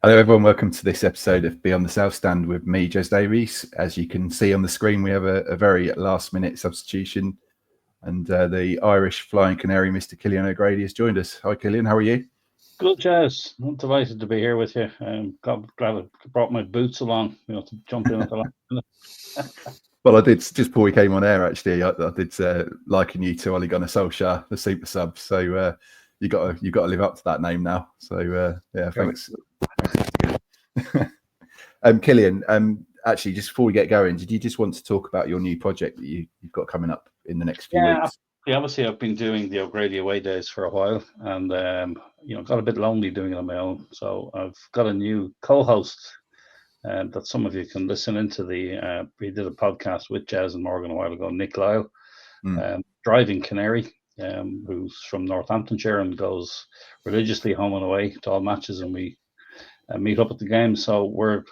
Hello everyone, welcome to this episode of Beyond the South Stand with me, Jez Davies. As you can see on the screen, we have a very last minute substitution and the Irish Flying Canary, Mr. Cillian O'Grady, has joined us. Hi Cillian, how are you? Good, Jez. I'm delighted to be here with you. Glad I brought my boots along, to jump in at the last minute. Well, I did, just before we came on air, actually, I did liken you to Ole Gunnar Solskjaer, the super sub. So you got to live up to that name now. So yeah, thanks. Cillian, actually, just before we get going, did you just want to talk about your new project that you've got coming up in the next few weeks? Yeah, obviously I've been doing the O'Grady away days for a while, and got a bit lonely doing it on my own. So I've got a new co-host that some of you can listen into. We did a podcast with Jez and Morgan a while ago, Nick Lyle, Driving Canary, who's from Northamptonshire and goes religiously home and away to all matches, and we meet up at the game. So we're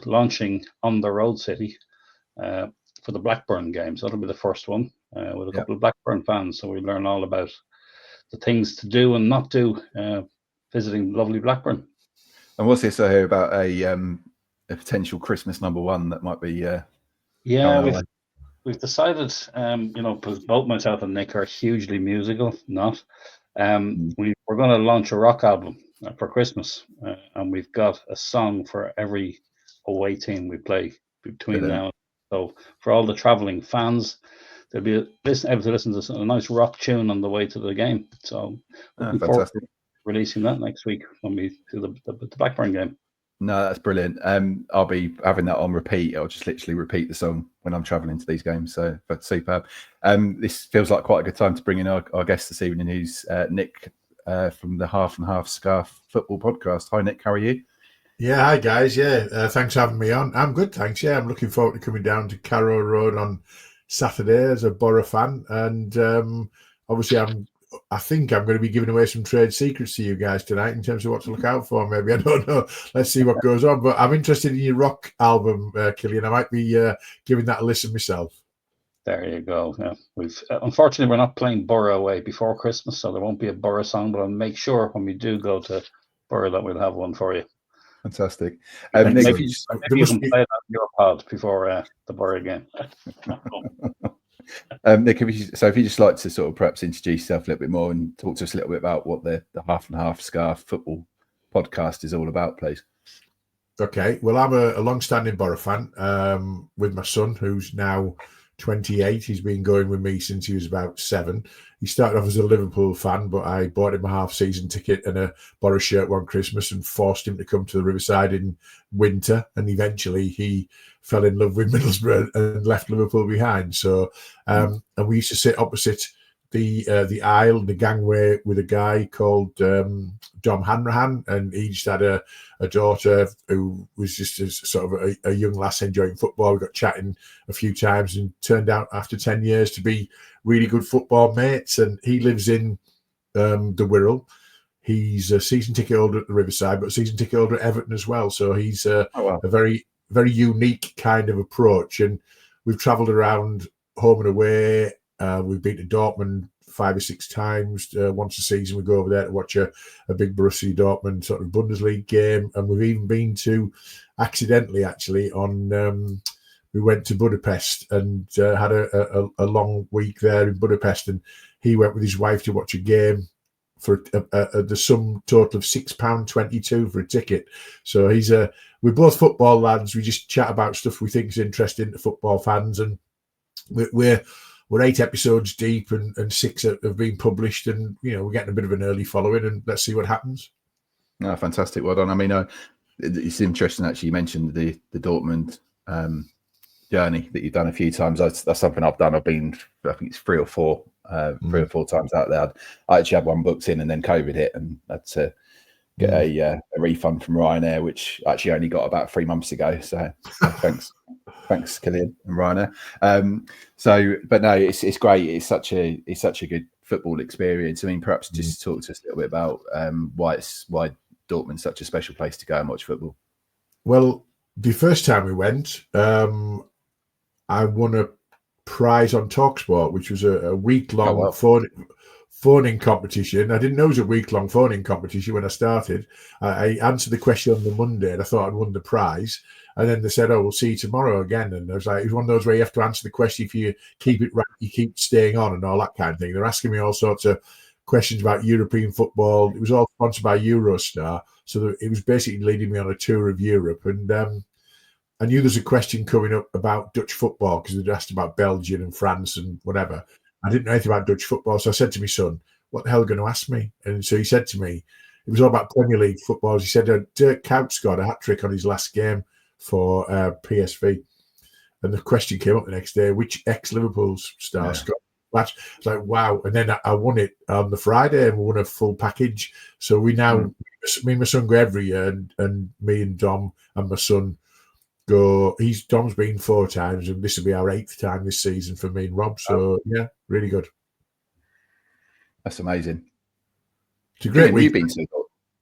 launching On the Road City for the Blackburn game. So that'll be the first one with a couple of Blackburn fans. So we learn all about the things to do and not do visiting lovely Blackburn. And what's this I hear about a potential Christmas number one that might be we've decided, because both myself and Nick are hugely musical, we're going to launch a rock album for Christmas, and we've got a song for every away team we play between now and so for all the travelling fans, they'll be able to listen to a nice rock tune on the way to the game. So looking forward to releasing that next week when we do the Blackburn game. No, that's brilliant. I'll be having that on repeat. I'll just literally repeat the song when I'm travelling to these games. So that's superb. This feels like quite a good time to bring in our guest this evening, who's Nick from the Half and Half Scarf Football Podcast. Hi, Nick. How are you? Yeah, hi guys. Yeah, thanks for having me on. I'm good, thanks. Yeah, I'm looking forward to coming down to Carrow Road on Saturday as a Boro fan, and obviously I think I'm going to be giving away some trade secrets to you guys tonight in terms of what to look out for. Maybe, I don't know. Let's see what goes on. But I'm interested in your rock album, Cillian. I might be giving that a listen myself. There you go. Yeah, unfortunately we're not playing Boro away before Christmas, so there won't be a Boro song. But I'll make sure when we do go to Boro that we'll have one for you. Fantastic. Nick, maybe you can play that on your pod before the Boro game. Nick, if you just like to sort of perhaps introduce yourself a little bit more and talk to us a little bit about what the Half and Half Scarf Football Podcast is all about, please. Okay. Well, I'm a long-standing Boro fan with my son, who's now 28. He's been going with me since he was about 7. He started off as a Liverpool fan, but I bought him a half-season ticket and a Boro shirt one Christmas and forced him to come to the Riverside in winter. And eventually he fell in love with Middlesbrough and left Liverpool behind. So, and we used to sit opposite the aisle, the gangway, with a guy called Dom Hanrahan, and he just had a daughter who was just sort of a young lass enjoying football. We got chatting a few times and turned out after 10 years to be really good football mates. And he lives in the Wirral. He's a season ticket holder at the Riverside, but a season ticket holder at Everton as well. So he's a very, very unique kind of approach. And we've travelled around home and away. We've been to Dortmund 5 or 6 times. Once a season, we go over there to watch a big Borussia Dortmund sort of Bundesliga game. And we've even been to, accidentally actually, we went to Budapest and had a long week there in Budapest. And he went with his wife to watch a game for the sum total of £6.22 for a ticket. So we're both football lads. We just chat about stuff we think is interesting to football fans. And we're 8 episodes deep and 6 have been published, and we're getting a bit of an early following, and let's see what happens. No, fantastic. Well done. I mean, it's interesting actually. You mentioned the Dortmund journey that you've done a few times. That's something I've done. I've been, I think it's 3 or 4 times out there. I actually had one booked in, and then COVID hit, and had to get a refund from Ryanair, which I actually only got about 3 months ago. So thanks, Cillian and Ryanair. But no, it's great. It's such a good football experience. I mean, perhaps just talk to us a little bit about why Dortmund's such a special place to go and watch football. Well, the first time we went, I won a prize on TalkSport, which was a week-long phoning competition. I didn't know it was a week-long phoning competition when I started. I answered the question on the Monday, and I thought I'd won the prize. And then they said, "Oh, we'll see you tomorrow again." And I was like, "It's one of those where you have to answer the question. If you keep it right, you keep staying on, and all that kind of thing." They're asking me all sorts of questions about European football. It was all sponsored by Eurostar, so it was basically leading me on a tour of Europe. And I knew there's a question coming up about Dutch football because they'd asked about Belgium and France and whatever. I didn't know anything about Dutch football, so I said to my son, "What the hell are you going to ask me?" And so he said to me, it was all about Premier League football. He said Dirk Kuyt scored a hat-trick on his last game for PSV. And the question came up the next day, which ex-Liverpool star scored match? It's like, wow. And then I won it on the Friday, and we won a full package. So we now, me and my son go every year, and me and Dom and my son go. Dom's been 4 times, and this will be our 8th time this season for me and Rob. So yeah, really good. That's amazing. It's a great week. You've been to,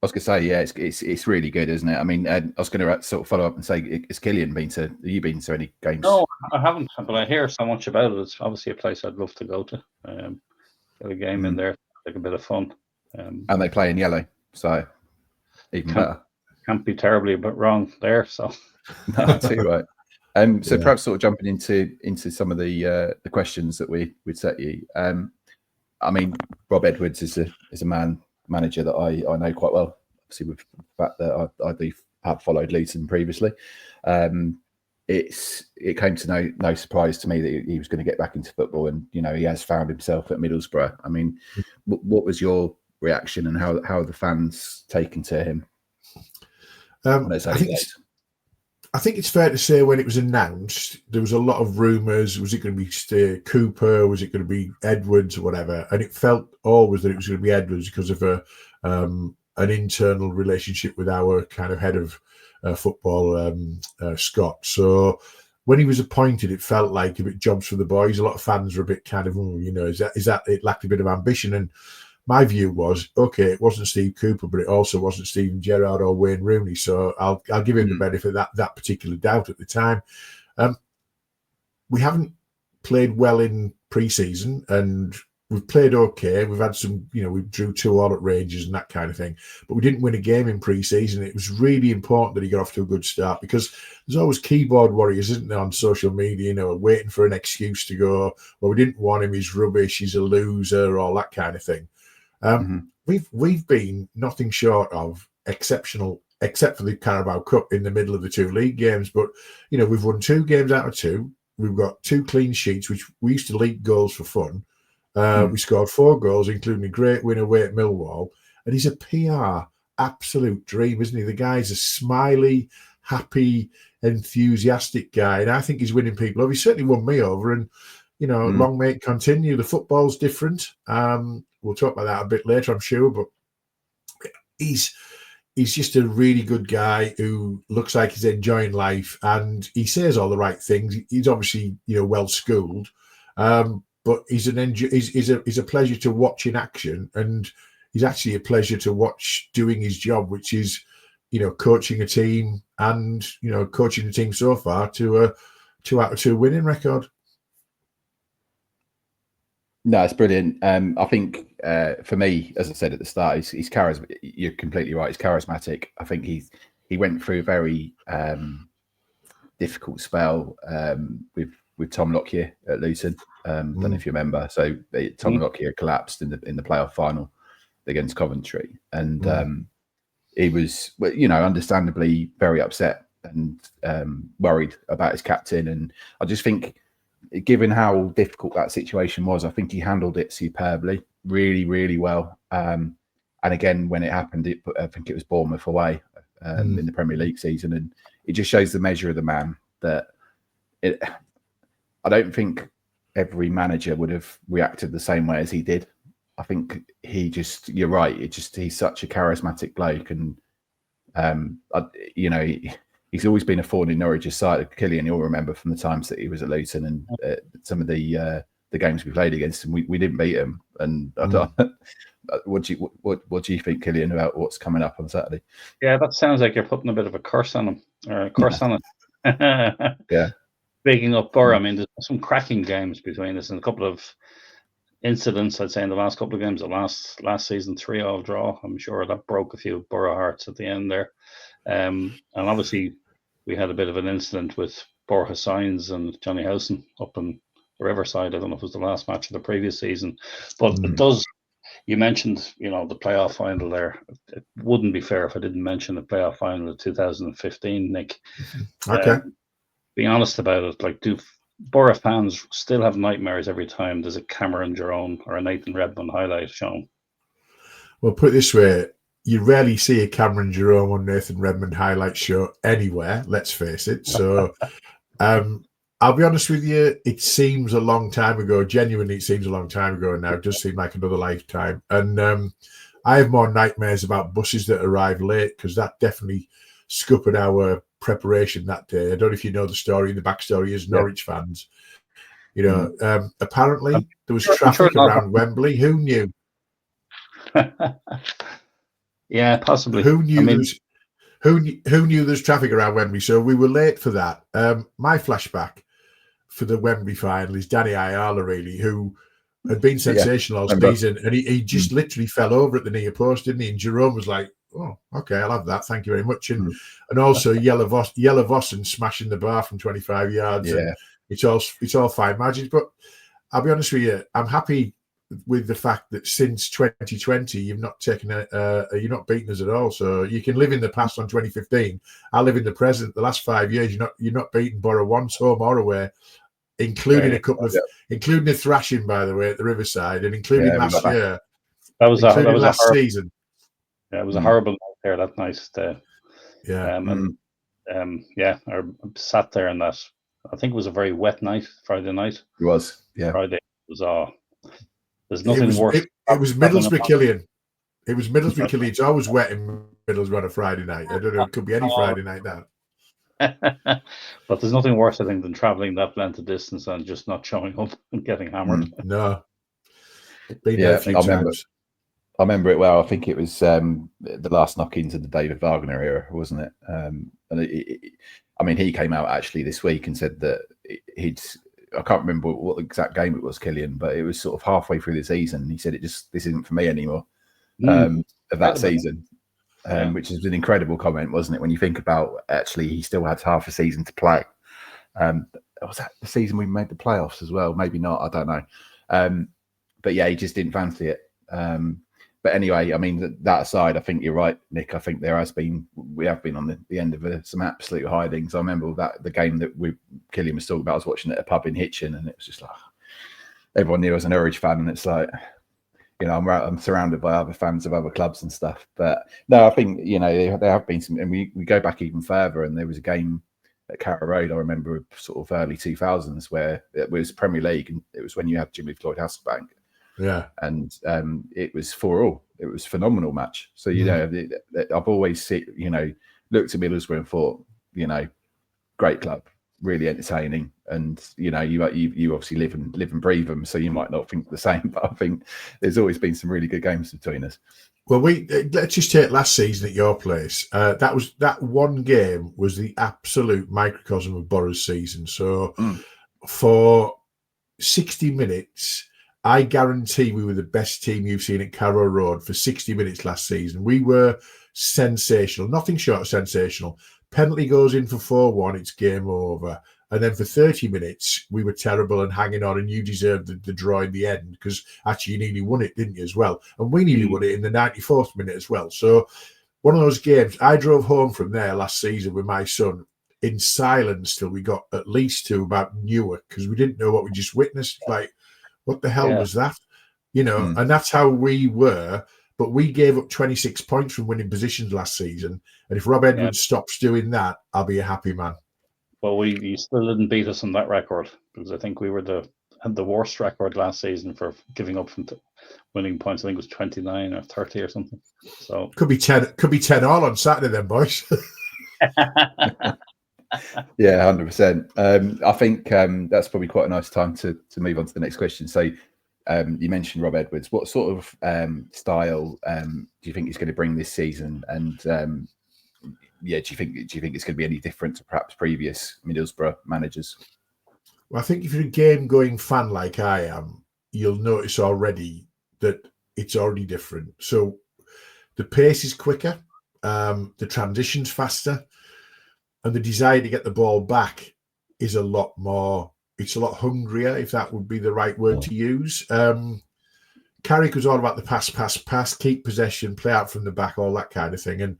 I was going to say, yeah, it's really good, isn't it? I mean, I was going to sort of follow up and say, has Cillian been to? Have you been to any games? No, I haven't, but I hear so much about it. It's obviously a place I'd love to go to. Get a game in there, like a bit of fun. And they play in yellow, so even better. Can't be terribly a bit wrong there. So, no, too right. So perhaps sort of jumping into some of the questions that we'd set you. I mean, Rob Edwards is a manager that I know quite well. Obviously, with the fact that I do have followed Luton previously, it came to no surprise to me that he was going to get back into football, and he has found himself at Middlesbrough. I mean, what was your reaction, and how are the fans taken to him? I think it's fair to say when it was announced, there was a lot of rumours. Was it going to be Cooper? Was it going to be Edwards or whatever? And it felt always that it was going to be Edwards because of an internal relationship with our kind of head of football, Scott. So when he was appointed, it felt like a bit jobs for the boys. A lot of fans were a bit kind of, is that it lacked a bit of ambition? And my view was, okay, it wasn't Steve Cooper, but it also wasn't Steven Gerrard or Wayne Rooney. So I'll give him the benefit of that particular doubt at the time. We haven't played well in pre-season, and we've played okay. We've had some, we drew 2-2 at Rangers and that kind of thing, but we didn't win a game in pre-season. It was really important that he got off to a good start, because there's always keyboard warriors, isn't there, on social media, waiting for an excuse to go, well, we didn't want him, he's rubbish, he's a loser, all that kind of thing. We've been nothing short of exceptional, except for the Carabao Cup in the middle of the 2 league games. But we've won 2 games out of 2. We've got 2 clean sheets, which we used to leak goals for fun. We scored 4 goals, including a great win away at Millwall. And he's a PR absolute dream, isn't he? The guy's a smiley, happy, enthusiastic guy, and I think he's winning people over. He certainly won me over, and long may it continue. The football's different. We'll talk about that a bit later, I'm sure, but he's just a really good guy who looks like he's enjoying life, and he says all the right things. He's obviously well schooled, but he's a pleasure to watch in action, and he's actually a pleasure to watch doing his job, which is coaching a team, and coaching the team so far to a 2 out of 2 winning record. No, it's brilliant. I think for me, as I said at the start, he's charismatic. You're completely right. He's charismatic. I think he went through a very difficult spell with Tom Lockyer at Luton. Don't know if you remember. So Tom Lockyer collapsed in the playoff final against Coventry, and he was, understandably very upset and worried about his captain. And I just think, given how difficult that situation was, I think he handled it superbly, really, really well. And again, when it happened, I think it was Bournemouth away in the Premier League season, and it just shows the measure of the man. That I don't think every manager would have reacted the same way as he did. I think you're right. He's such a charismatic bloke, and he's always been a thorn in Norwich's side. Cillian, you'll remember from the times that he was at Luton and some of the games we played against him, we didn't beat him. And what do you think, Cillian, about what's coming up on Saturday? Yeah, that sounds like you're putting a bit of a curse on him, or a curse on it. Yeah. Speaking up Boro, I mean, there's some cracking games between us, and a couple of incidents, I'd say, in the last couple of games. The last season, 3-3 draw. I'm sure that broke a few Boro hearts at the end there. And obviously, we had a bit of an incident with Borja Sainz and Johnny Howson up in Riverside. I don't know if it was the last match of the previous season, but it does. You mentioned, the playoff final there. It wouldn't be fair if I didn't mention the playoff final of 2015, Nick. Okay. Being honest about it, like, do Boro fans still have nightmares every time there's a Cameron Jerome or a Nathan Redmond highlight shown? Well, put it this way, you rarely see a Cameron Jerome or Nathan Redmond highlight show anywhere, let's face it. So I'll be honest with you, it seems a long time ago. Genuinely, it seems a long time ago now. It does seem like another lifetime. And I have more nightmares about buses that arrive late, because that definitely scuppered our preparation that day. I don't know if you know the story. The backstory is Norwich fans. Apparently there was traffic around Wembley. Who knew? Yeah, possibly. Who knew? Who knew there's traffic around Wembley? So we were late for that. My flashback for the Wembley final is Danny Ayala, really, who had been sensational all season, and he just literally fell over at the near post, didn't he? And Jerome was like, "Oh, okay, I'll have that. Thank you very much." And also Yellow Vossen smashing the bar from 25 yards. Yeah. And it's all fine margins. But I'll be honest with you, I'm happy with the fact that since 2020 you've not taken you're not beaten us at all. So you can live in the past on 2015. I live in the present. The last 5 years you're not beaten Boro once, home or away, including a couple of including a thrashing, by the way, at the Riverside, and including last year. That was last season. Yeah, it was a horrible night there that night. I sat there and that. I think it was a very wet night, Friday night. It was, yeah. Friday was there's nothing worse. It was Middlesbrough, Cillian. It was Middlesbrough, Cillian. It's always wet in Middlesbrough on a Friday night. I don't know. It could be any Friday night now. But there's nothing worse, I think, than travelling that length of distance and just not showing up and getting hammered. No. Been there a few times. I remember it well. I think it was the last knock-ins of the David Wagner era, wasn't it? And he came out actually this week and said that I can't remember what exact game it was, Cillian, but it was sort of halfway through the season. He said, this isn't for me anymore of that season, which is an incredible comment, wasn't it? When you think about, actually, he still had half a season to play. Was that the season we made the playoffs as well? Maybe not. I don't know. But yeah, he just didn't fancy it. But anyway, that aside, I think you're right, Nick. I think we have been on the end of some absolute hidings. I remember the game that Cillian was talking about. I was watching at a pub in Hitchin, and it was just like everyone knew I was an Norwich fan, and it's like, I'm surrounded by other fans of other clubs and stuff. But no, I think there have been some, and we go back even further, and there was a game at Carrow Road. I remember sort of early 2000s where it was Premier League, and it was when you had Jimmy Floyd Hasselbank. Yeah, and it was 4-4. It was a phenomenal match. So I've always looked at Middlesbrough and thought, great club, really entertaining, and you obviously live and breathe them, so you might not think the same, but I think there's always been some really good games between us. Well, let's just take last season at your place. That one game was the absolute microcosm of Boro's season. So for 60 minutes. I guarantee we were the best team you've seen at Carrow Road for 60 minutes last season. We were sensational, nothing short of sensational. Penalty goes in for 4-1, it's game over. And then for 30 minutes, we were terrible and hanging on, and you deserved the draw in the end, because actually you nearly won it, didn't you, as well? And we nearly won it in the 94th minute as well. So one of those games, I drove home from there last season with my son in silence till we got at least to about Newark, because we didn't know what we just witnessed. Like, what the hell was that? And that's how we were. But we gave up 26 points from winning positions last season. And if Rob Edwards stops doing that, I'll be a happy man. Well, you still didn't beat us on that record, because I think we had the worst record last season for giving up from winning points. I think it was 29 or 30 or something. So could be 10 all on Saturday then, boys. Yeah, 100%. I think that's probably quite a nice time to move on to the next question. So you mentioned Rob Edwards. What sort of style do you think he's going to bring this season? And do you think it's going to be any different to perhaps previous Middlesbrough managers? Well, I think if you're a game-going fan like I am, you'll notice already that it's already different. So the pace is quicker, the transition's faster, and the desire to get the ball back is a lot more. It's a lot hungrier, if that would be the right word to use. Carrick was all about the pass, keep possession, play out from the back, all that kind of thing. And,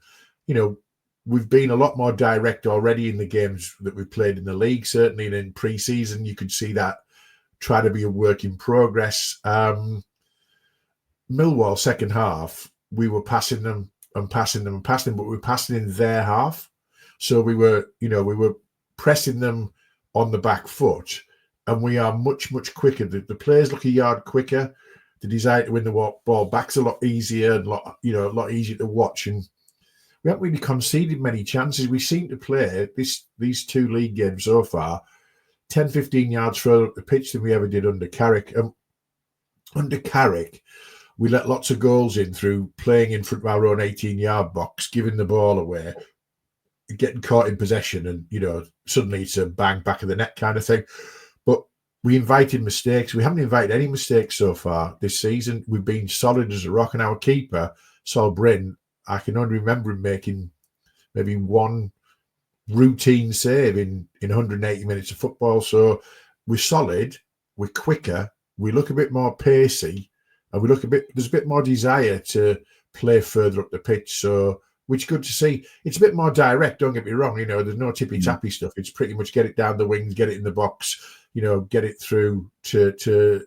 we've been a lot more direct already in the games that we've played in the league, certainly in pre-season. You could see that try to be a work in progress. Millwall, second half, we were passing them, but we were passing in their half. So we were pressing them on the back foot, and we are much, much quicker. The players look a yard quicker. The desire to win the ball back's a lot easier and a lot easier to watch. And we haven't really conceded many chances. We seem to play these two league games so far 10, 15 yards further up the pitch than we ever did under Carrick. Under Carrick, we let lots of goals in through playing in front of our own 18-yard box, giving the ball away, getting caught in possession, and suddenly it's a bang back of the net kind of thing. But we invited mistakes. We haven't invited any mistakes so far this season. We've been solid as a rock, and our keeper, Sol Bryn, I can only remember him making maybe one routine save in 180 minutes of football. So we're solid, we're quicker, we look a bit more pacey, and there's a bit more desire to play further up the pitch. So, which is good to see. It's a bit more direct, don't get me wrong. There's no tippy-tappy stuff. It's pretty much get it down the wings, get it in the box, get it through to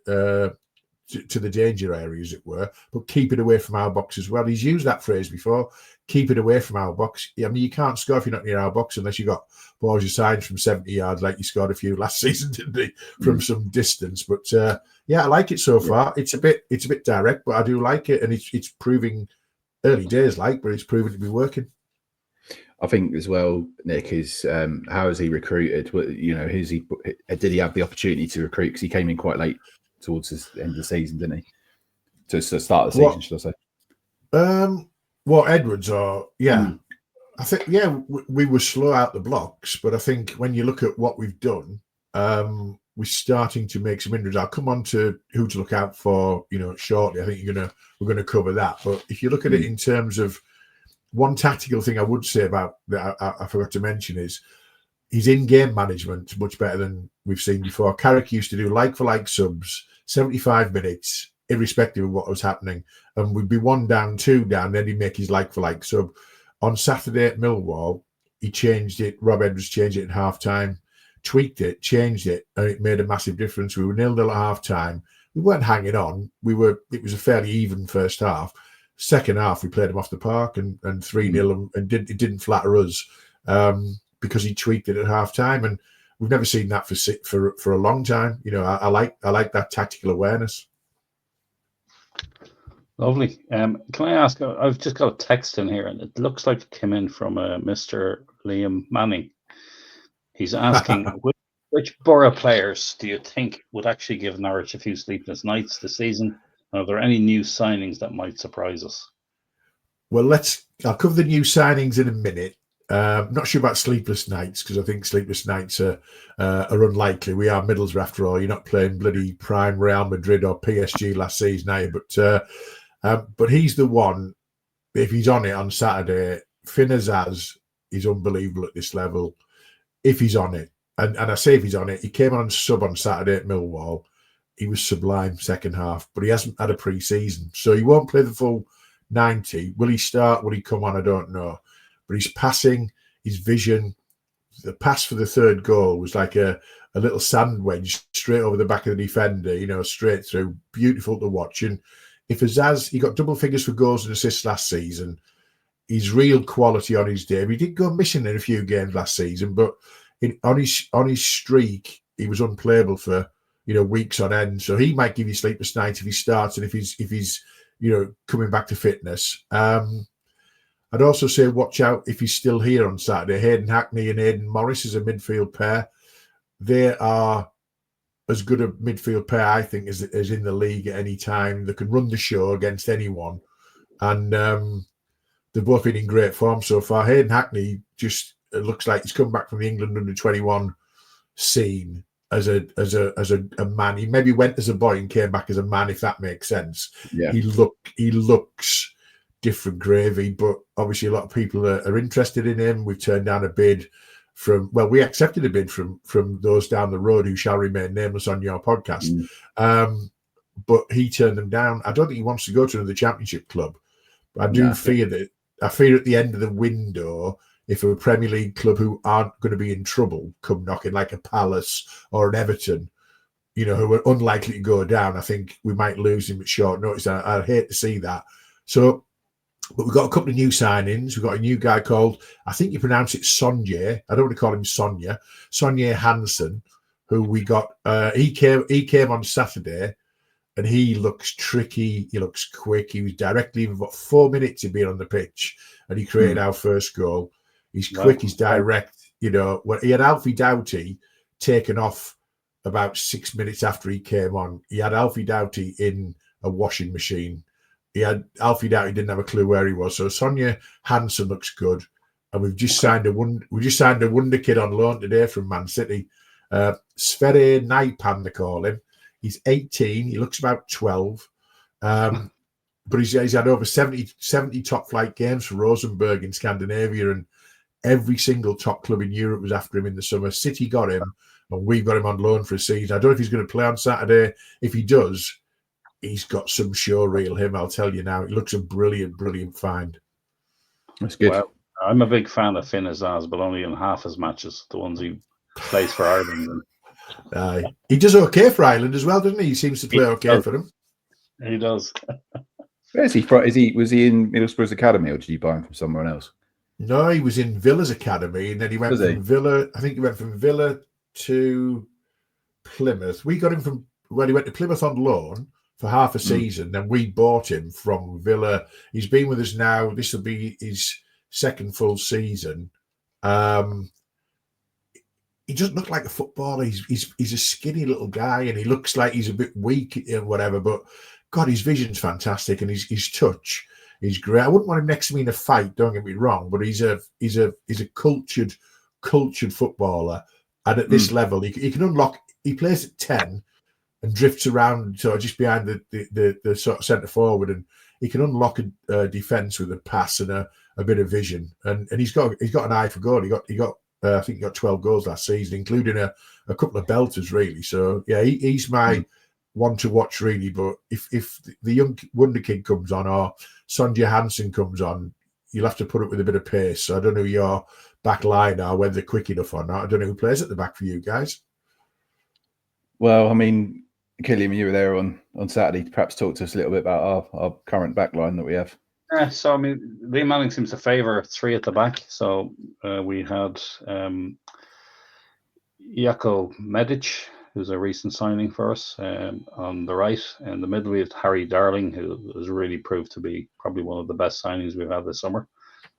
the danger area, as it were, but keep it away from our box as well. He's used that phrase before, keep it away from our box. I mean, you can't score if you're not near our box unless you got balls your sides from 70 yards, like you scored a few last season, didn't he, from some distance. But I like it so far. It's a bit direct, but I do like it, and it's proving early days, but it's proven to be working. I think as well, Nick, is how has he recruited? Did he have the opportunity to recruit? Because he came in quite late towards the end of the season, didn't he? To start the season, should I say? Edwards or I think we were slow out the blocks, but I think when you look at what we've done, we're starting to make some inroads. I'll come on to who to look out for, shortly. I think we're gonna cover that. But if you look at it in terms of one tactical thing I would say about that I forgot to mention is his in-game management much better than we've seen before. Carrick used to do like-for-like subs, 75 minutes, irrespective of what was happening. And we'd be 1 down, 2 down, then he'd make his like-for-like sub. On Saturday at Millwall, he changed it. Rob Edwards changed it at half-time, tweaked it, changed it, and it made a massive difference. We were 0-0 at half-time. We weren't hanging on. It was a fairly even first half. Second half, we played them off the park and 3-0, and it didn't flatter us. Because he tweaked it at half time, and we've never seen that for a long time. I like that tactical awareness. Lovely. Can I ask? I've just got a text in here, and it looks like it came in from Mr. Liam Manning. He's asking which Boro players do you think would actually give Norwich a few sleepless nights this season? And are there any new signings that might surprise us? Well, I'll cover the new signings in a minute. Not sure about sleepless nights, because I think sleepless nights are unlikely. We are Middlesbrough after all. You're not playing bloody prime Real Madrid or PSG last season, are you? But he's the one. If he's on it on Saturday, Finn Azaz is unbelievable at this level. If he's on it, and I say if he's on it, he came on sub on Saturday at Millwall. He was sublime second half, but he hasn't had a pre-season, so he won't play the full 90. Will he start? Will he come on? I don't know. But his passing, his vision, the pass for the third goal was like a little sand wedge straight over the back of the defender, straight through. Beautiful to watch. And if Azaz, he got double figures for goals and assists last season, he's real quality on his day. He did go missing in a few games last season, but on his streak, he was unplayable for weeks on end. So he might give you sleepless nights if he starts and if he's coming back to fitness. I'd also say watch out if he's still here on Saturday. Hayden Hackney and Aidan Morris is a midfield pair. They are as good a midfield pair, I think, as in the league at any time. They can run the show against anyone. And they've both been in great form so far. Hayden Hackney just looks like he's come back from the England under-21 scene. as a man. He maybe went as a boy and came back as a man, if that makes sense. Yeah. He looks different gravy, but obviously a lot of people are interested in him. We've turned down a bid we accepted a bid from those down the road who shall remain nameless on your podcast. But he turned them down. I don't think he wants to go to another championship club. But I do fear that at the end of the window, if a Premier League club who aren't going to be in trouble come knocking, like a Palace or an Everton, who are unlikely to go down, I think we might lose him at short notice. I'd hate to see that. So, but we've got a couple of new signings. We've got a new guy called, I think you pronounce it Sonye. I don't want to call him Sonia. Sonye Hansen, who we got. He came on Saturday, and he looks tricky. He looks quick. He was directly in about 4 minutes of being on the pitch, and he created our first goal. He's quick. He's direct. When he had Alfie Doughty taken off about 6 minutes after he came on. He had Alfie Doughty in a washing machine. Alfie Doughty didn't have a clue where he was. So Sonia Hansen looks good, and we've just signed a wonder kid on loan today from Man City. Sverre Naipan, they call him. He's 18. He looks about 12, but he's had over 70 top flight games for Rosenborg in Scandinavia, and every single top club in Europe was after him in the summer. City got him, and we've got him on loan for a season. I don't know if he's going to play on Saturday. If he does, he's got some show reel, him, I'll tell you now. It looks a brilliant, brilliant find. That's good. Well, I'm a big fan of Finn Azaz, but only in half his matches, the ones he plays for Ireland. He does okay for Ireland as well, doesn't he? He seems to play okay for them. He does. Where's he from? Was he in Middlesbrough's academy, or did you buy him from somewhere else? No, he was in Villa's academy, and then he went from Villa. I think he went from Villa to Plymouth. We got him from he went to Plymouth on loan for half a season. Then we bought him from Villa. He's been with us now. This will be his second full season. He doesn't look like a footballer. He's a skinny little guy, and he looks like he's a bit weak and whatever. But God, his vision's fantastic, and his touch is great. I wouldn't want him next to me in a fight. Don't get me wrong, but he's a cultured footballer, and at this level, he can unlock. He plays at 10. And drifts around sort of just behind the sort of centre forward, and he can unlock a defence with a pass and a bit of vision. And he's got an eye for goal. He got I think he got 12 goals last season, including a couple of belters really. So yeah, he's my one to watch really. But if the young wonder kid comes on or Sonja Hansen comes on, you'll have to put it with a bit of pace. So I don't know who your back line are, whether they're quick enough or not. I don't know who plays at the back for you guys. Well, I mean, Cillian, you were there on Saturday. Perhaps talk to us a little bit about our current back line that we have. So, I mean, Liam Manning seems to favour 3 at the back. So we had Jako Medic, who's a recent signing for us, on the right. In the middle, we have Harry Darling, who has really proved to be probably one of the best signings we've had this summer.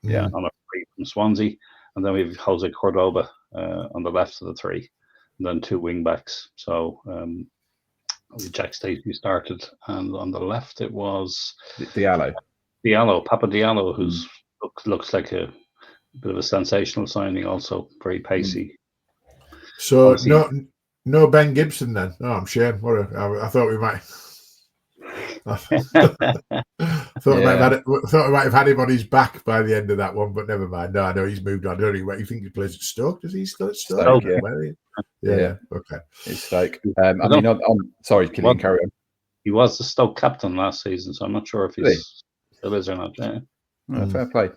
Yeah, on a free from Swansea. And then we have Jose Cordoba on the left of the 3. And then 2 wing backs. So Jack Stacey started, and on the left it was Papa Diallo, who's looks like a bit of a sensational signing, also very pacey. So no Ben Gibson then. Oh, I'm ashamed. I thought we might. We might have had him on his back by the end of that one, but never mind. No, I know he's moved on. I don't know where you think he plays at Stoke. Does he still at Stoke? Yeah. Okay. It's Stoke. I'm sorry, Cillian, carry on. He was the Stoke captain last season, so I'm not sure if he's still is or not. Yeah. Fair play.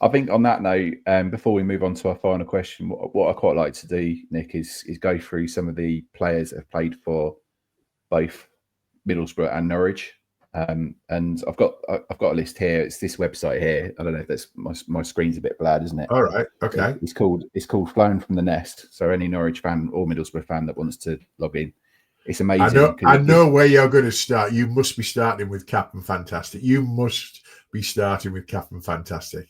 I think on that note, before we move on to our final question, what I quite like to do, Nick, is go through some of the players that have played for both Middlesbrough and Norwich. And I've got a list here. It's this website here. I don't know if that's my screen's a bit blurred, isn't it? All right, okay. It's called Flown from the Nest. So any Norwich fan or Middlesbrough fan that wants to log in, it's amazing. I know where you're going to start. You must be starting with Captain Fantastic. You must be starting with Captain Fantastic.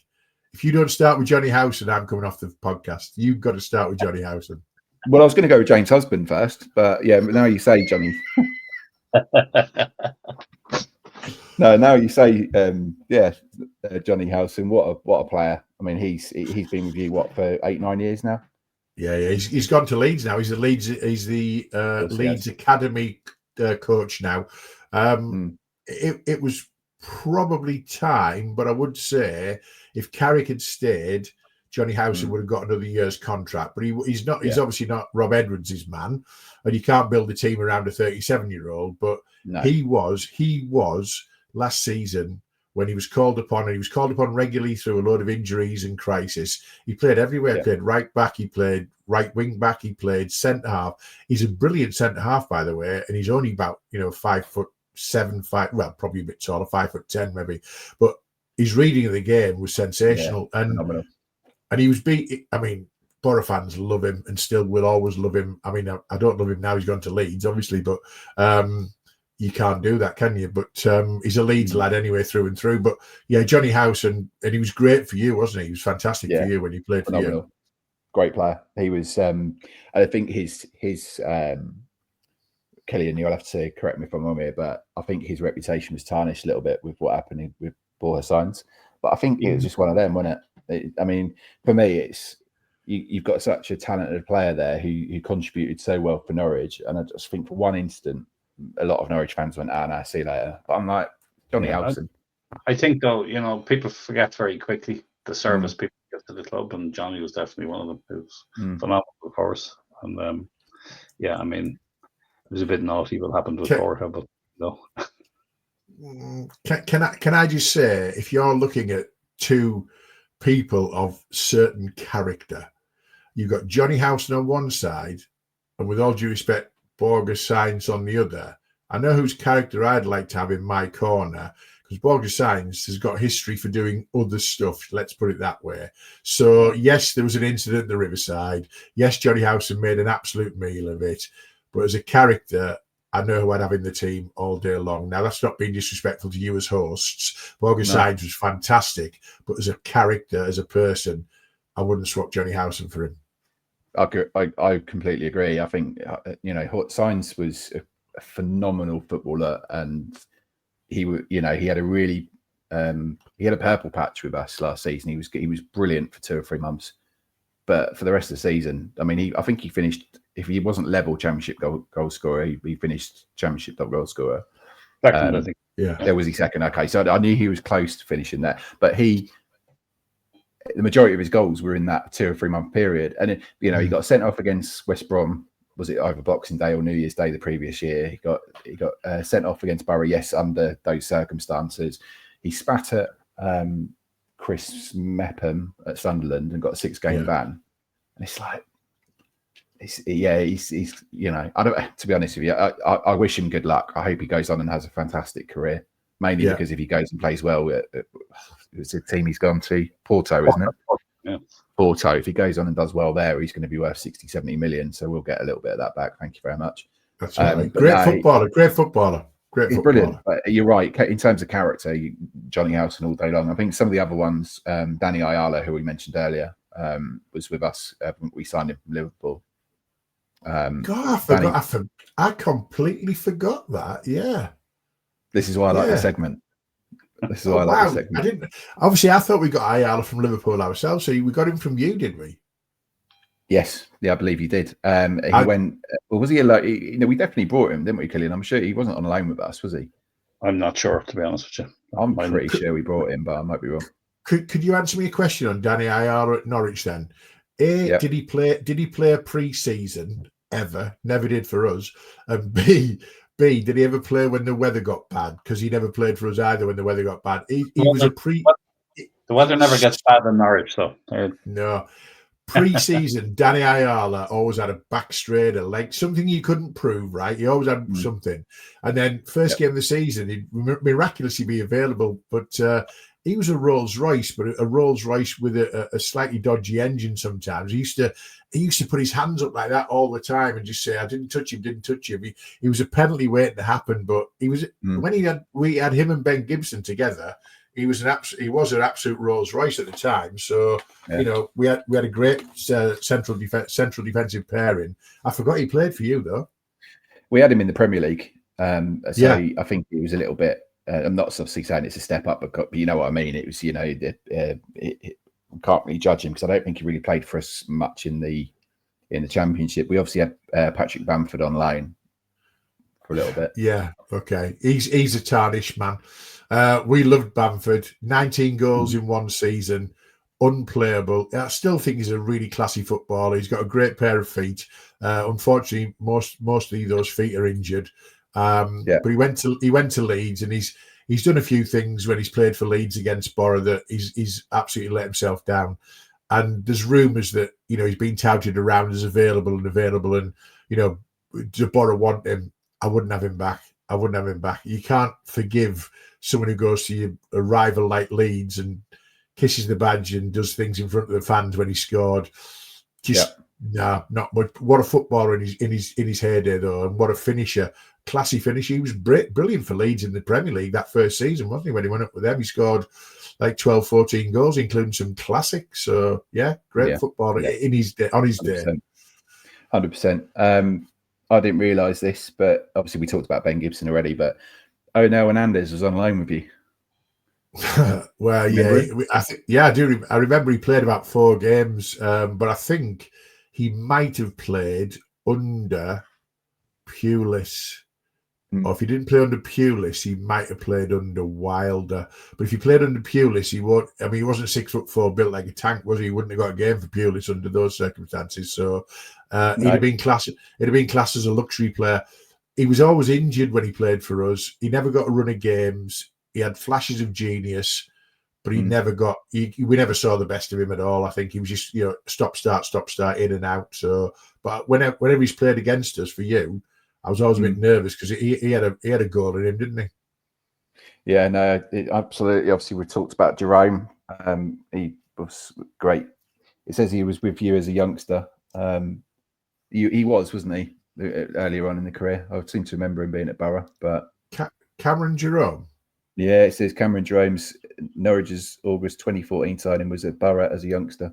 If you don't start with Johnny Howson, I'm coming off the podcast. You've got to start with Johnny Howson. Well, I was going to go with James Husband first, but yeah, now you say Johnny. No, now you say, Johnny Howson. What a player! I mean, he's been with you for 8-9 years now. Yeah. He's gone to Leeds now. He's the Leeds Academy coach now. It was probably time, but I would say if Carrick had stayed, Johnny Howson would have got another year's contract. But he's not. He's obviously not Rob Edwards' man, and you can't build a team around a 37-year-old. But he was last season when he was called upon, and he was called upon regularly through a load of injuries and crisis. He played everywhere. He played right back. He played right wing back. He played centre half. He's a brilliant centre half, by the way, and he's only about 5'7", well, probably a bit taller, 5'10" maybe, but his reading of the game was sensational, and he was beat. I mean, Boro fans love him and still will always love him. I mean, I don't love him now. He's gone to Leeds, obviously, but you can't do that, can you? But he's a Leeds lad anyway, through and through. But yeah, Johnny Howson, and he was great for you, wasn't he? He was fantastic for you when he played for you. Great player. He was. I think his Cillian, you'll have to correct me if I'm wrong here, but I think his reputation was tarnished a little bit with what happened with Boro signs. But I think it was just one of them, wasn't it? I mean, for me, it's you've got such a talented player there who contributed so well for Norwich, and I just think for one instant, a lot of Norwich fans went, "Ah, see you later." But I'm like, Johnny Howson. I think though, people forget very quickly the service people give to the club, and Johnny was definitely one of them. It was phenomenal, of course, and I mean. It was a bit naughty what happened with Boro, but no. Can I just say, if you're looking at two people of certain character, you've got Johnny Howson on one side, and with all due respect, Borges Sainz on the other. I know whose character I'd like to have in my corner, because Borges Sainz has got history for doing other stuff, let's put it that way. So, yes, there was an incident at the Riverside. Yes, Johnny Howson made an absolute meal of it. But as a character, I know who I'd have in the team all day long. Now, that's not being disrespectful to you as hosts. Borges Sainz was fantastic. But as a character, as a person, I wouldn't swap Johnny Howson for him. I completely agree. I think, Sainz was a phenomenal footballer, and he had a really he had a purple patch with us last season. He was brilliant for 2 or 3 months, but for the rest of the season, I mean, I think he finished. If he wasn't level championship goal scorer, he finished championship goal scorer. Second, I think. Yeah, there was he second. Okay, so I knew he was close to finishing that, but the majority of his goals were in that 2 or 3 month period, and he got sent off against West Brom. Was it over Boxing Day or New Year's Day the previous year? He got sent off against Boro. Yes, under those circumstances, he spat at Chris Mepham at Sunderland and got a 6-game ban. And it's like, he's I don't. To be honest with you, I wish him good luck. I hope he goes on and has a fantastic career. Mainly because if he goes and plays well, it's a team he's gone to, Porto, isn't it? Yeah. Porto. If he goes on and does well there, he's going to be worth 60-70 million. So we'll get a little bit of that back. Thank you very much. That's right. Great footballer. He's brilliant. But you're right. In terms of character, Johnny Howson all day long. I think some of the other ones, Danny Ayala, who we mentioned earlier, was with us. We signed him from Liverpool. God, I completely forgot that. Yeah. This is why I like the segment. This is why I like the segment. I thought we got Ayala from Liverpool ourselves, so we got him from you, did we? Yes, I believe you did. He went. Well, was he alone? We definitely brought him, didn't we, Cillian? I'm sure he wasn't on a loan with us, was he? I'm not sure, to be honest with you. I'm pretty sure we brought him, but I might be wrong. Could you answer me a question on Danny Ayala at Norwich then? Did he play a pre-season ever? Never did for us. And B, did he ever play when the weather got bad? Because he never played for us either when the weather got bad. He was a pre. The weather never gets bad in Norwich, though. No. Pre-season, Danny Ayala always had a back straight, a leg, something you couldn't prove, right? He always had something. And then first game of the season, he'd miraculously be available. But he was a Rolls Royce, but a Rolls Royce with a slightly dodgy engine sometimes. He used to put his hands up like that all the time and just say, "I didn't touch him." He was a penalty waiting to happen, but he was when we had him and Ben Gibson together. He was an absolute Rolls Royce at the time. So we had a great central defensive pairing. I forgot he played for you though. We had him in the Premier League. I think he was a little bit. I'm not obviously saying it's a step up, but you know what I mean. It was can't really judge him because I don't think he really played for us much in the in the Championship. We obviously had Patrick Bamford on loan for a little bit. Yeah, okay. He's a tarnished man. We loved Bamford. 19 goals in one season, unplayable. I still think he's a really classy footballer. He's got a great pair of feet. Unfortunately, mostly those feet are injured. But he went to Leeds, and he's done a few things when he's played for Leeds against Boro that he's absolutely let himself down. And there's rumours that he's been touted around as available, and does Boro want him? I wouldn't have him back. You can't forgive someone who goes to a rival like Leeds and kisses the badge and does things in front of the fans when he scored. Not much. What a footballer in his heyday though, and what a finisher, classy finisher. He was brilliant for Leeds in the Premier League that first season, wasn't he? When he went up with them, he scored like 12, 14 goals, including some classics. So great footballer on his day. 100%. I didn't realise this, but obviously we talked about Ben Gibson already. But Onel Hernandez was on loan with you. Well, I do. I remember he played about 4 games, but I think he might have played under Pulis. Or if he didn't play under Pulis, he might have played under Wilder. But if he played under Pulis, he won't. I mean, he wasn't 6'4", built like a tank, was he? He wouldn't have got a game for Pulis under those circumstances. So he'd have been classed. It'd have been classed as a luxury player. He was always injured when he played for us. He never got a run of games. He had flashes of genius, but he never got. We never saw the best of him at all. I think he was just stop start, in and out. So, but whenever he's played against us for you, I was always a bit nervous because he had a goal in him, didn't he? Yeah, no, absolutely. Obviously, we talked about Jerome. He was great. It says he was with you as a youngster. He wasn't he? Earlier on in the career, I seem to remember him being at Boro. But Cameron Jerome. Yeah, it says Cameron Jerome's Norwich's August 2014 signing was at Boro as a youngster.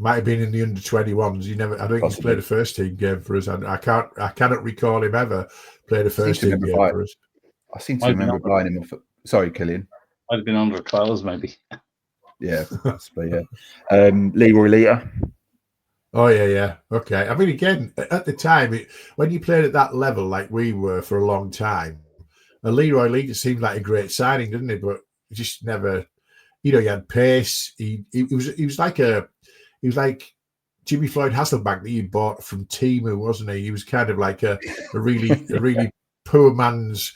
Might have been in the under-21s. I don't think he's played a first team game for us. I cannot recall him ever played a first team game for us. I seem to remember buying him off. Sorry, Cillian. Might have been under 12s, maybe. Yeah, possibly. Yeah. Leroy Lita. Oh yeah. Okay. I mean, again, at the time, when you played at that level, like we were for a long time, Leroy Lita seemed like a great signing, didn't he? But just never. He had pace. He was like Jimmy Floyd Hasselbank that you bought from Timu, wasn't he? He was kind of like a really poor man's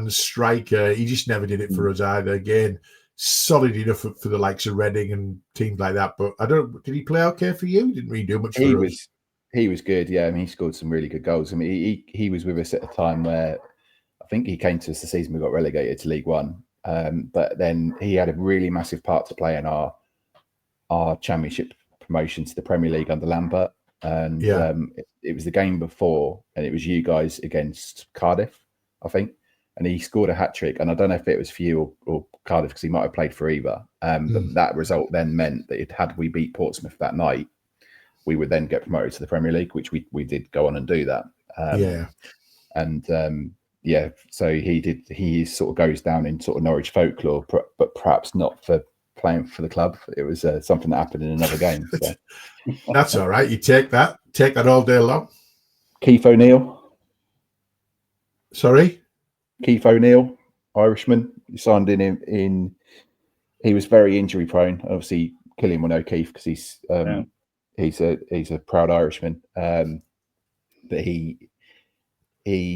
striker. He just never did it for us either. Again, solid enough for the likes of Reading and teams like that. But did he play okay for you? He didn't really do much for us. He was good, yeah. I mean, he scored some really good goals. I mean, he was with us at a time where I think he came to us the season we got relegated to League One. But then he had a really massive part to play in our Championship promotion to the Premier League under Lambert. And it was the game before, and it was you guys against Cardiff, I think. And he scored a hat-trick. And I don't know if it was for you or Cardiff, because he might have played for either. But that result then meant that had we beat Portsmouth that night, we would then get promoted to the Premier League, which we did go on and do that. So he sort of goes down in sort of Norwich folklore, but perhaps not for playing for the club. It was something that happened in another game. So. That's all right. You take that all day long. Keith O'Neill. Sorry? Keith O'Neill, Irishman. You signed in. He was very injury prone. Obviously, Cillian will know Keith because he's a proud Irishman. But he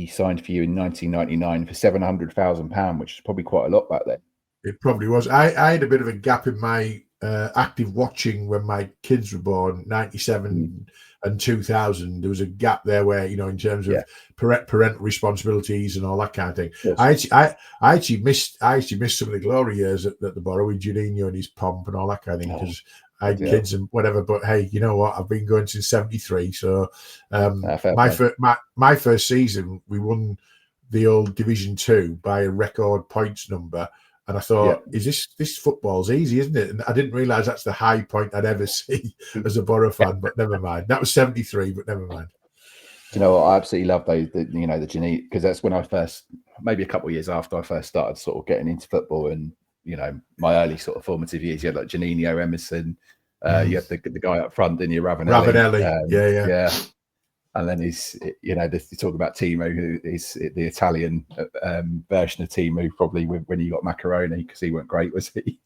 signed for you in 1999 for £700,000, which is probably quite a lot back then. It probably was. I had a bit of a gap in my active watching when my kids were born, 97 and 2000. There was a gap there where, in terms of parental responsibilities and all that kind of thing. Yes. I actually missed some of the glory years at the Boro with Juninho and his pomp and all that kind of thing because I had kids and whatever. But hey, you know what? I've been going since '73. So my first season, we won the old Division 2 by a record points number. And I thought, is this football's easy, isn't it? And I didn't realise that's the high point I'd ever see as a Boro fan, but never mind. That was 73, but never mind. Do you know what? I absolutely love those, the Janine, because that's when I first, maybe a couple of years after I first started sort of getting into football and, my early sort of formative years. You had like Janino, Emerson, You had the guy up front, didn't you, Ravanelli? Yeah. And then they talk about Timo, who is the Italian version of Timo, probably when he got Macaroni, because he weren't great, was he?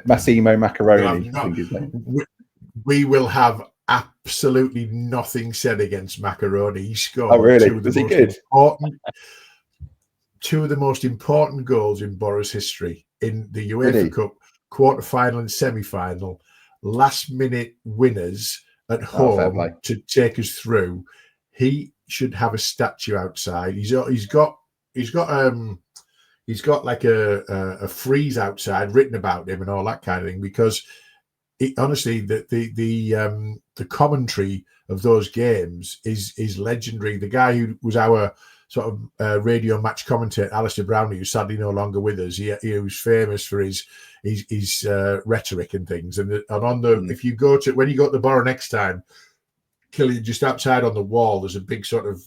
Massimo Macaroni, I think his name. We will have absolutely nothing said against Macaroni. He scored two of the most important goals in Boro's history in the UEFA Cup quarter-final and semi-final. Last-minute winners at home to take us through. He should have a statue outside. He's got like a frieze outside written about him and all that kind of thing, because honestly, the commentary of those games is legendary. The guy who was our sort of radio match commentator, Alistair Brownlee, who's sadly no longer with us, he was famous for his rhetoric and things. And if you go to, when you go to the Boro next time, Cillian, just outside on the wall, there's a big sort of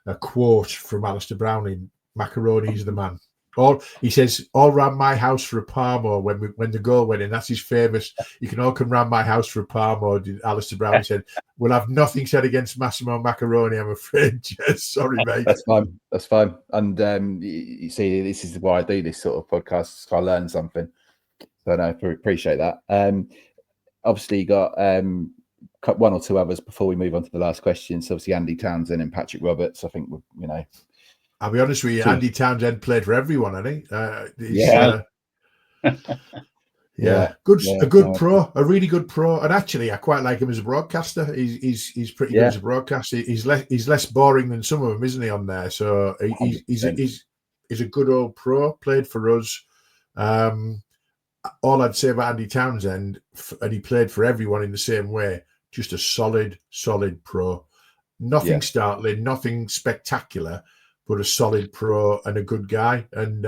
a quote from Alistair Brownlee: "Macaroni's the man." He says, "All round my house for a Parmo," when the goal went in. That's his famous. "You can all come round my house for a Parmo." Alistair Brownlee said, "We'll have nothing said against Massimo Macaroni, I'm afraid." Yes, sorry, mate. That's fine. And you see, this is why I do this sort of podcast, so I learn something. So I appreciate that. Obviously, you got one or two others before we move on to the last question. So obviously, Andy Townsend and Patrick Roberts. I think I'll be honest with you, Andy Townsend played for everyone, hasn't he? A good pro, a really good pro, and actually, I quite like him as a broadcaster. He's pretty good as a broadcaster. He's less boring than some of them, isn't he? On there, so he's a good old pro. Played for us. All I'd say about Andy Townsend, and he played for everyone in the same way. Just a solid pro. Nothing startling, nothing spectacular, but a solid pro and a good guy. And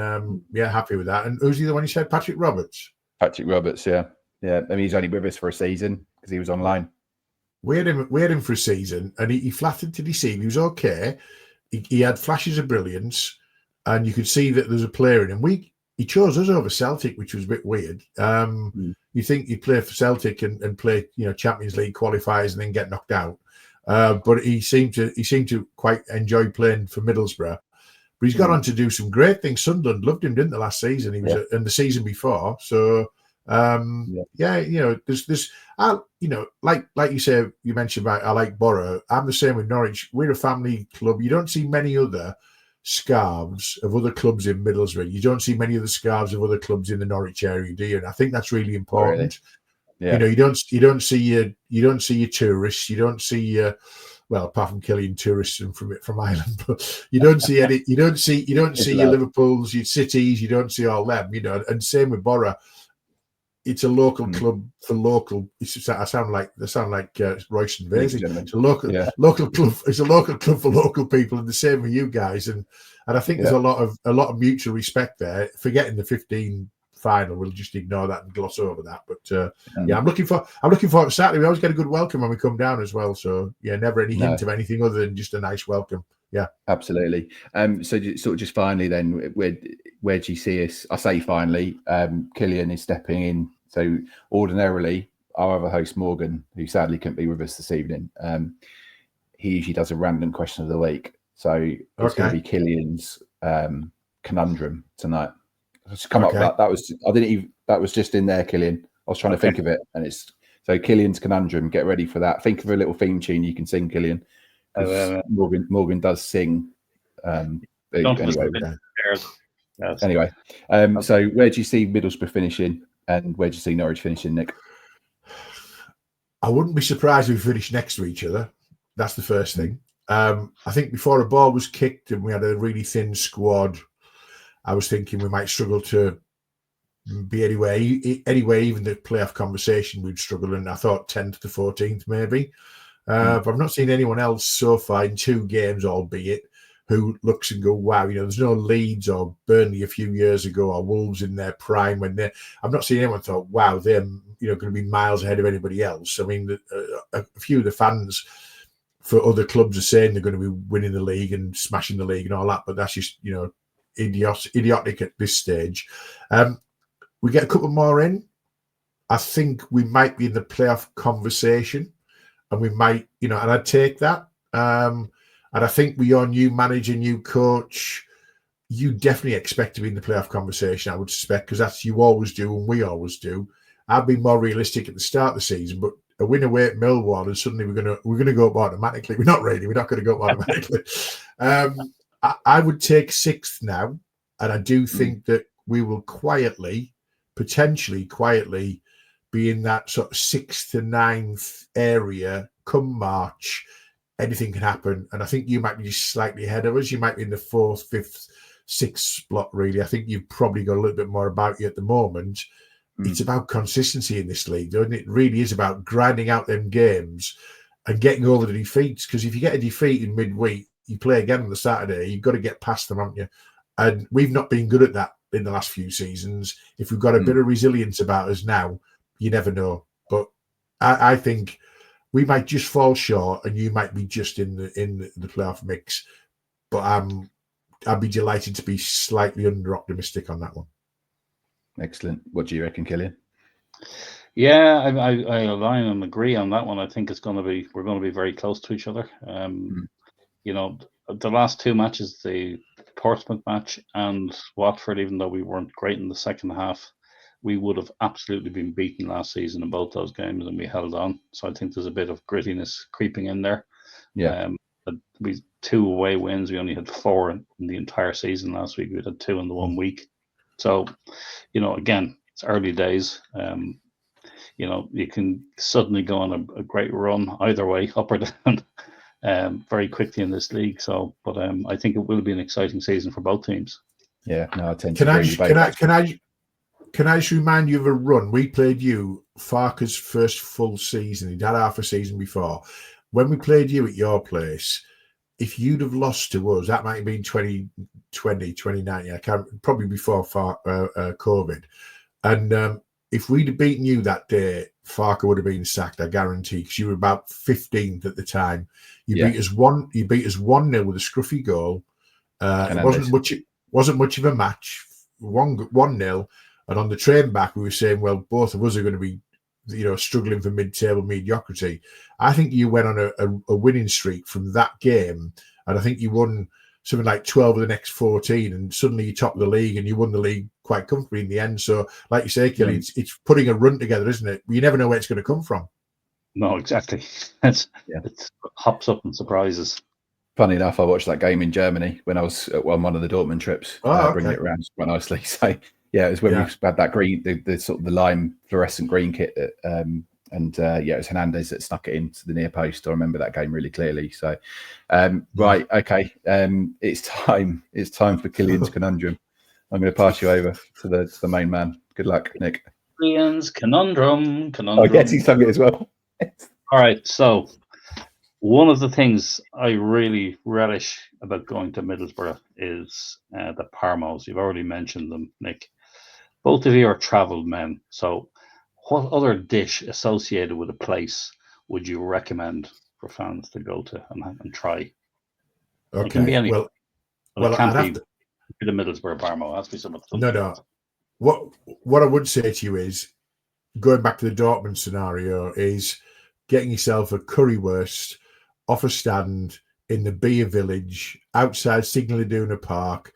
happy with that. And who's the other one you said? Patrick Roberts. Patrick Roberts, yeah. I mean, he's only with us for a season because he was online. We had him for a season, and he flattered to deceive. He was okay. He had flashes of brilliance, and you could see that there's a player in him. He chose us over Celtic, which was a bit weird. You think he'd play for Celtic and play, Champions League qualifiers and then get knocked out. But he seemed to quite enjoy playing for Middlesbrough. But he's gone on to do some great things. Sunderland loved him, didn't they, last season? He was in the season before. So there's like you say, you mentioned about I like Boro. I'm the same with Norwich. We're a family club. You don't see many other scarves of other clubs in Middlesbrough. You don't see many other scarves of other clubs in the Norwich area, do you? And I think that's really important. Really? Yeah. You don't see your tourists. You don't see apart from Cillian tourists and from Ireland, but you don't see any. You don't see your Liverpools, your Cities. You don't see all them. And same with Boro. It's a local club for local. I sound like Royce and Vasey. It's a local club. It's a local club for local people, and the same with you guys. And I think there's a lot of mutual respect there. Forgetting the 15 final, we'll just ignore that and gloss over that. But I'm looking forward to Saturday. We always get a good welcome when we come down as well. So never any hint of anything other than just a nice welcome. Yeah, absolutely. So sort of just finally, then, where do you see us? I say finally, Cillian is stepping in. So ordinarily, our other host Morgan, who sadly couldn't be with us this evening, he usually does a random question of the week. So it's going to be Cillian's conundrum tonight. Just come up with that. That was just in there, Cillian. I was trying to think of it, and it's so Cillian's conundrum. Get ready for that. Think of a little theme tune you can sing, Cillian. Morgan does sing. Anyway, so where do you see Middlesbrough finishing, and where do you see Norwich finishing, Nick? I wouldn't be surprised if we finish next to each other. That's the first thing. I think before a ball was kicked and we had a really thin squad, I was thinking we might struggle to be anyway, even the playoff conversation we'd struggle, and I thought 10th to 14th maybe. But I've not seen anyone else so far in 2 games, albeit, who looks and go, wow, there's no Leeds or Burnley a few years ago or Wolves in their prime I've not seen anyone thought, wow, they're going to be miles ahead of anybody else. I mean, a few of the fans for other clubs are saying they're going to be winning the league and smashing the league and all that, but that's just, idiotic at this stage. We get a couple more in. I think we might be in the playoff conversation, and we might, and I'd take that. And I think with your new manager, new coach, you definitely expect to be in the playoff conversation, I would suspect, because that's you always do and we always do. I've been more realistic at the start of the season, but a win away at Millwall and suddenly we're gonna go up automatically. We're not going to go up automatically. I would take sixth now, and I do think that we will potentially quietly, be in that sort of 6th to 9th area come March. Anything can happen, and I think you might be just slightly ahead of us. You might be in the 4th, 5th, 6th spot, really. I think you've probably got a little bit more about you at the moment. It's about consistency in this league, though, and it really is about grinding out them games and getting over the defeats. Because if you get a defeat in midweek, you play again on the Saturday, you've got to get past them, haven't you? And we've not been good at that in the last few seasons. If we've got a bit of resilience about us now, you never know. But I think we might just fall short, and you might be just in the playoff mix. But I'd be delighted to be slightly under optimistic on that one. Excellent. What do you reckon, Cillian? Yeah, I align and agree on that one. I think we're going to be very close to each other. The last 2 matches, the Portsmouth match and Watford, even though we weren't great in the second half, we would have absolutely been beaten last season in both those games, and we held on. So I think there's a bit of grittiness creeping in there. Yeah. We 2 away wins. We only had 4 in the entire season last week. We had 2 in the 1 week. So, again, it's early days. You can suddenly go on a great run either way, up or down, very quickly in this league. So, but I think it will be an exciting season for both teams. Yeah, no, I tend to agree. Can I just remind you of a run? We played you Farker's first full season. He'd had half a season before. When we played you at your place, if you'd have lost to us, that might have been 2020, 2019. I can't, probably before COVID. And if we'd have beaten you that day, Farker would have been sacked, I guarantee, because you were about 15th at the time. You beat us 1-0 with a scruffy goal. It wasn't much of a match. 1-0. And on the train back, we were saying, well, both of us are going to be, struggling for mid-table mediocrity. I think you went on a winning streak from that game, and I think you won something like 12 of the next 14, and suddenly you top the league, and you won the league quite comfortably in the end. So, like you say, Cillian, it's putting a run together, isn't it? You never know where it's going to come from. No, exactly. It hops up and surprises. Funny enough, I watched that game in Germany when I was on one of the Dortment trips, bringing it around quite nicely. So, yeah, it was when we had that green, the sort of the lime fluorescent green kit, it was Hernandez that snuck it into the near post. I remember that game really clearly. So, right, okay, it's time for Cillian's conundrum. I'm going to pass you over to the main man. Good luck, Nick. Cillian's conundrum. I guess he sung it as well. All right, so one of the things I really relish about going to Middlesbrough is the Parmos. You've already mentioned them, Nick. Both of you are travelled men. So what other dish associated with a place would you recommend for fans to go to and try? Okay. It can be anything. Well, it can't be the Middlesbrough Parmo. It has to be something. No. What I would say to you is, going back to the Dortmund scenario, is getting yourself a currywurst off a stand in the beer village outside Signal Iduna Park.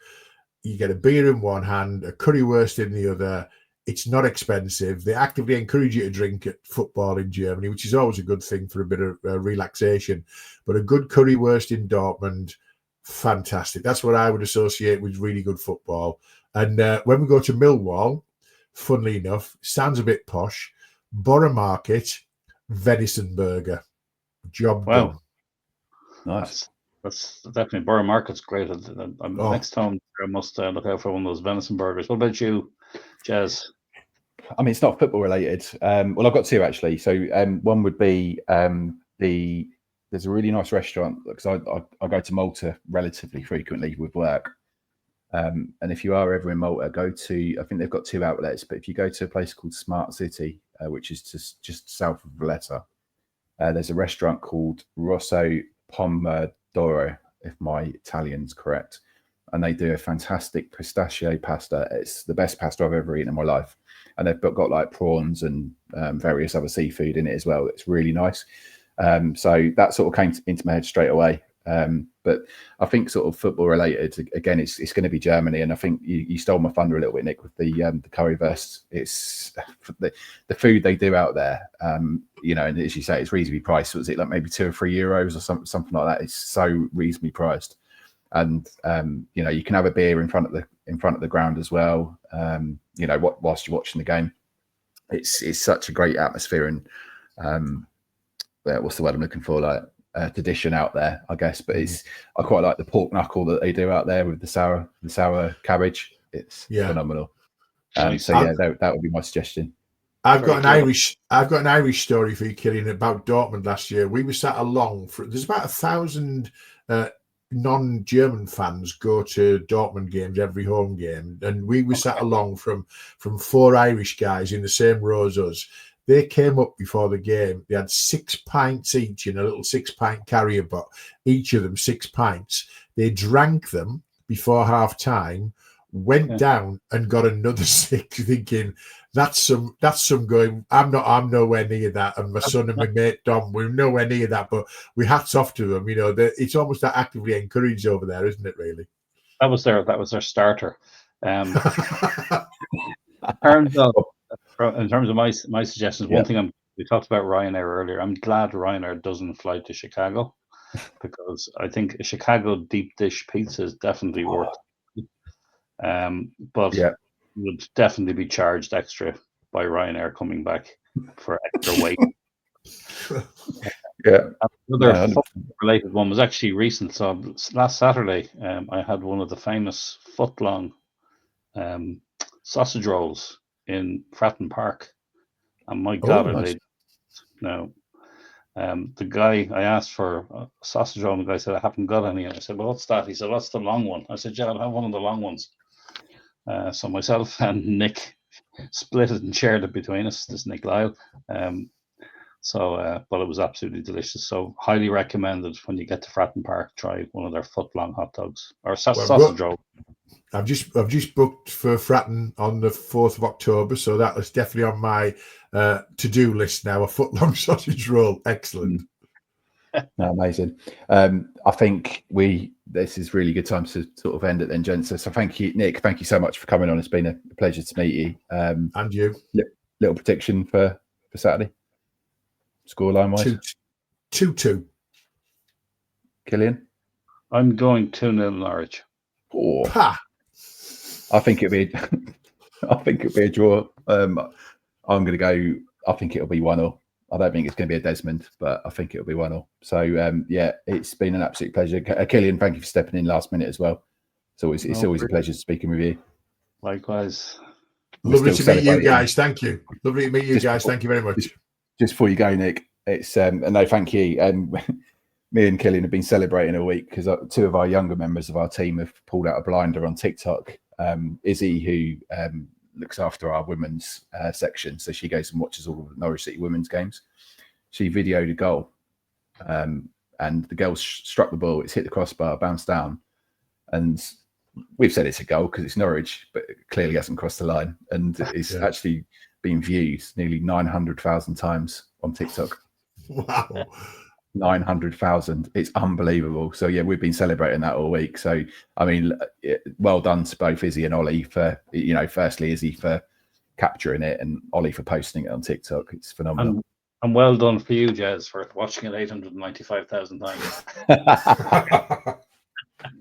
You get a beer in one hand, a currywurst in the other. It's not expensive. They actively encourage you to drink at football in Germany, which is always a good thing for a bit of relaxation. But a good currywurst in Dortmund, fantastic. That's what I would associate with really good football. And when we go to Millwall, funnily enough, sounds a bit posh, Boro Market, venison burger. Job done. Nice. That's definitely, Boro Market's great. Next time I must look out for one of those venison burgers. What about you, Jez? I mean, it's not football related. Well, I've got 2 actually. So one would be there's a really nice restaurant, because I go to Malta relatively frequently with work. And if you are ever in Malta, I think they've got 2 outlets, but if you go to a place called Smart City, which is just south of Valletta, there's a restaurant called Rosso Pomodoro, if my Italian's correct. and they do a fantastic pistachio pasta. It's the best pasta I've ever eaten in my life. And they've got like prawns and various other seafood in it as well. It's really nice. So that sort of came into my head straight away. But I think sort of football related, again, it's going to be Germany. And I think you stole my thunder a little bit, Nick, with the currywurst. It's the food they do out there, you know, and as you say, it's reasonably priced. Was it like maybe €2 or €3 or something like that? It's so reasonably priced. And you know, you can have a beer in front of the ground as well. You know, whilst you're watching the game, it's such a great atmosphere and what's the word I'm looking for? Like tradition out there, I guess. But I quite like the pork knuckle that they do out there with the sour cabbage. It's phenomenal. So yeah, that would be my suggestion. I've got an Irish story for you, Cillian, about Dortmund last year. We were sat along there's about 1,000 non-German fans go to Dortmund games every home game, and we were sat along from 4 Irish guys in the same row as us. They came up before the game. They had 6 pints each in a little 6-pint carrier butt, each of them 6 pints. They drank them before half time, went down and got another 6, thinking that's some going. I'm nowhere near that, and my son and my mate Dom, we're nowhere near that. But we hats off to them. You know, it's almost that actively encouraged over there, isn't it? Really. That was their starter. In terms of my suggestions, one thing we talked about Ryanair earlier. I'm glad Ryanair doesn't fly to Chicago, because I think a Chicago deep dish pizza is definitely worth it. But would definitely be charged extra by Ryanair coming back for extra weight. Another related one was actually recent. So last Saturday, I had one of the famous foot-long sausage rolls in Fratton Park, and my God, nice. The guy, I asked for a sausage roll, and the guy said, I haven't got any. And I said, well, what's that? He said, well, that's the long one. I said, yeah, I'll have one of the long ones. So myself and Nick split it and shared it between us. This Nick Lyle. But it was absolutely delicious. So highly recommended when you get to Fratton Park. Try one of their foot-long hot dogs or sausage roll. I've just booked for Fratton on the 4th of October, so that was definitely on my to-do list now. A foot-long sausage roll, excellent. No, amazing. I think this is really good time to sort of end it then, gents. So thank you, Nick. Thank you so much for coming on. It's been a pleasure to meet you. And you. Little prediction for Saturday, scoreline wise. 2-2. Cillian? I'm going 2-0 Norwich. Oh. I think it'll be a draw. I'm going to go. I think it'll be 1-0. I don't think it's going to be a Desmond, but I think it'll be 1-0. So it's been an absolute pleasure. Cillian, thank you for stepping in last minute as well. It's always a pleasure speaking with you. Likewise. Lovely to meet you guys. Thank you. Lovely to meet you guys. Thank you very much. Just before you go, Nick, it's no, thank you. Me and Cillian have been celebrating a week because 2 of our younger members of our team have pulled out a blinder on TikTok. Izzy, who looks after our women's section, so she goes and watches all of the Norwich City women's games. She videoed a goal, and the girl struck the ball. It's hit the crossbar, bounced down, and we've said it's a goal because it's Norwich, but it clearly hasn't crossed the line, and it's actually been viewed nearly 900,000 times on TikTok. Wow. 900,000. It's unbelievable. So yeah, we've been celebrating that all week. So I mean, well done to both Izzy and Ollie for, firstly Izzy for capturing it and Ollie for posting it on TikTok. It's phenomenal. And well done for you, Jez, for watching it 895,000 times.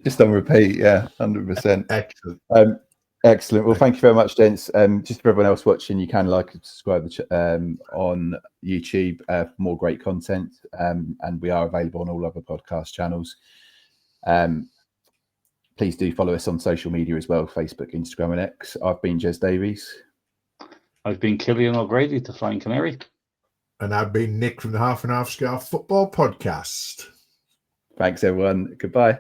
Just on repeat, 100%. Excellent. Excellent. Well, thank you very much, gents. Just for everyone else watching, you can like and subscribe on YouTube for more great content, and we are available on all other podcast channels. Please do follow us on social media as well, Facebook, Instagram and X. I've been Jez Davies. I've been Cillian O'Grady, the Flying Canary. And I've been Nick from the Half and Half Scarf Football Podcast. Thanks, everyone. Goodbye.